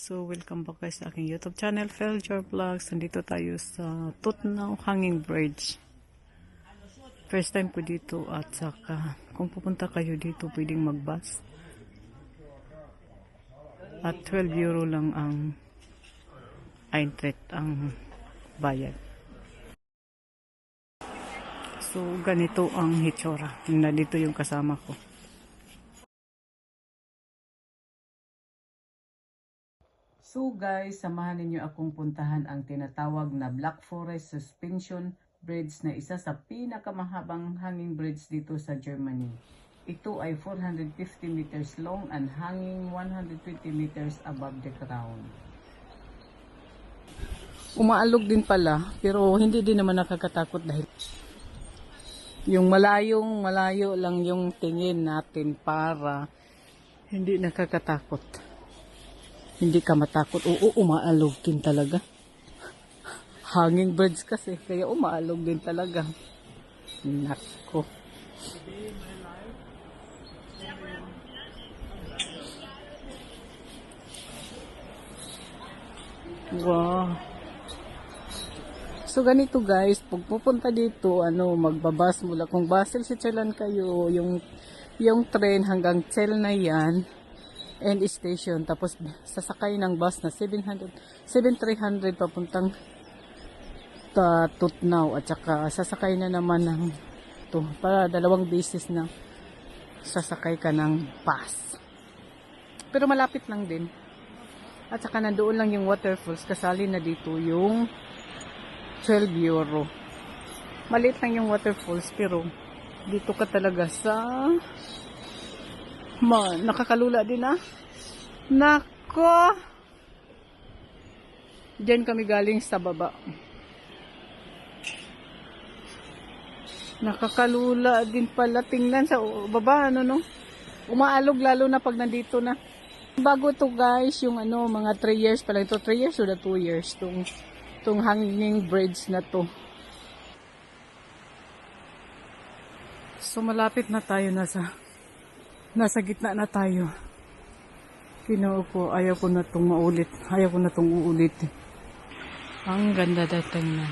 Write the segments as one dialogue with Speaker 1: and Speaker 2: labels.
Speaker 1: So, welcome back guys sa aking YouTube channel, Felger Vlogs. Nandito tayo sa Tutnaw Hanging Bridge. First time ko dito at saka kung pupunta kayo dito, pwedeng mag-bus. At 12 euro lang ang Eintritt, ang bayad. So, ganito ang hitsura. Nandito yung kasama ko. So guys, samahan ninyo akong puntahan ang tinatawag na Black Forest Suspension Bridge na isa sa pinakamahabang hanging bridge dito sa Germany. Ito ay 450 meters long and hanging 120 meters above the ground. Umaalog din pala, pero hindi din naman nakakatakot dahil yung malayo lang yung tingin natin para hindi nakakatakot. Hindi ka matakot. Oo, umaalog din talaga. Hanging bridge kasi, kaya umaalog din talaga. Nako. Wow. So ganito guys, pag pupunta dito, magbabas mula. Kung Basel, Switzerland kayo, yung train hanggang Celle na yan, end station, tapos sasakay ng bus na 7,300 papuntang Tutnaw, at saka sasakay na naman ng para dalawang beses na sasakay ka ng bus, pero malapit lang din. At saka nandoon lang yung waterfalls, kasali na dito yung 12 euro. Maliit lang yung waterfalls, pero dito ka talaga sa nakakalula din Nako! Diyan kami galing sa baba. Nakakalula din pala. Tingnan sa baba, umaalog lalo na pag nandito na. Bago to guys, yung mga 3 years pala. Ito 3 years o 2 years. Tong hanging bridge na to. So malapit na tayo, nasa gitna na tayo. Kinoo ko, ayaw ko na itong maulit. Ayaw ko na itong uulit. Ang ganda dating na.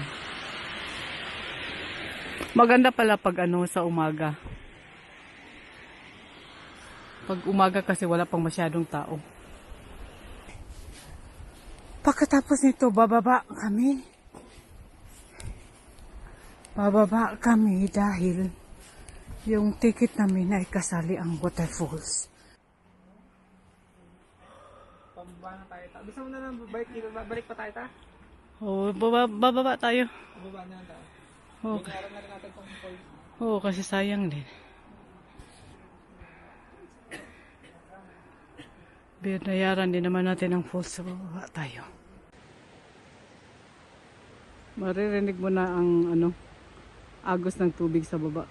Speaker 1: Maganda pala pag sa umaga. Pag umaga kasi wala pang masyadong tao. Pagkatapos nito, bababa kami. Bababa kami dahil yung ticket namin ay kasali ang waterfalls.
Speaker 2: Pababa na tayo. Gusto mo na lang balik pa tayo ta?
Speaker 1: Oo, bababa tayo.
Speaker 2: Bababa na tayo.
Speaker 1: Okay.
Speaker 2: Binayaran na rin natin itong falls.
Speaker 1: Oo, kasi sayang din. Binayaran din naman natin ang falls, sa bababa tayo. Maririnig mo na ang agos ng tubig sa baba.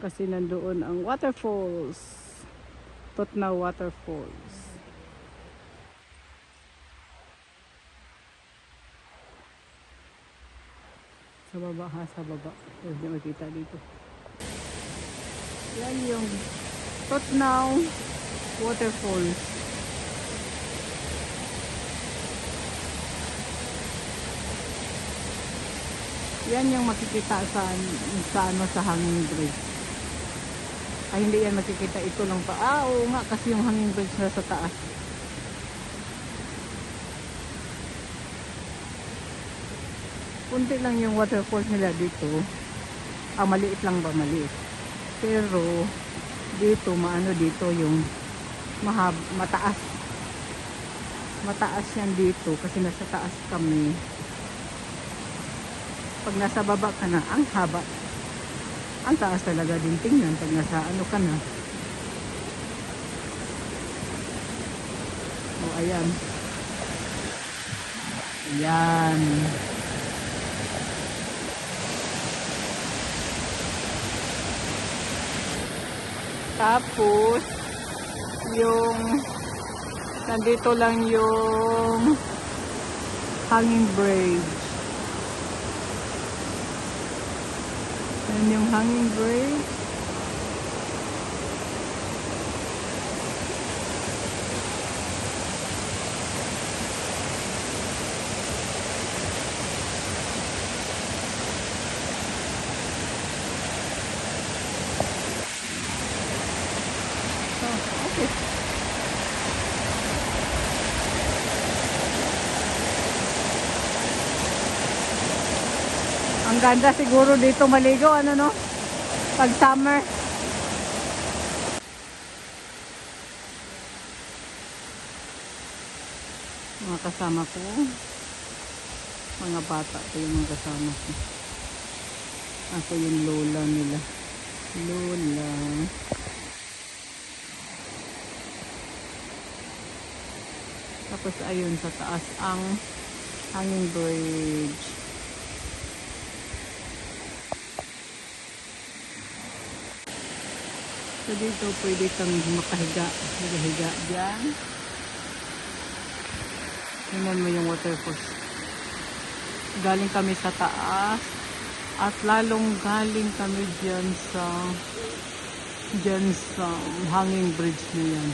Speaker 1: Kasi nandoon ang waterfalls. Tutnaw Waterfalls. Sa baba sa baba. Hindi makita dito. Yan yung Tutnaw Waterfalls. Yan yung makikita sa hanging bridge. Ay, hindi yan makikita. Ito lang pa. Oo nga, kasi yung hanging bridge na sa taas. Kunti lang yung waterfalls nila dito. Maliit lang ba? Maliit. Pero, dito, dito yung mataas. Mataas yan dito kasi nasa taas kami. Pag nasa baba ka na, ang haba. Ang taas talaga din tingnan pag nasa ka na. O, ayan. Ayan. Tapos, nandito lang yung hanging bridge. Yan yung hanging bridge. ganda siguro dito maligo, ano no? Pag summer. Mga kasama ko. Mga bata ko yung mga kasama ko. Ako yung lola nila. Lola. Tapos ayun sa taas ang hanging bridge. So dito pwede kang makahiga. Higa dyan. Tingnan mo yung waterfalls. Galing kami sa taas. At lalong galing kami dyan sa hanging bridge na yan.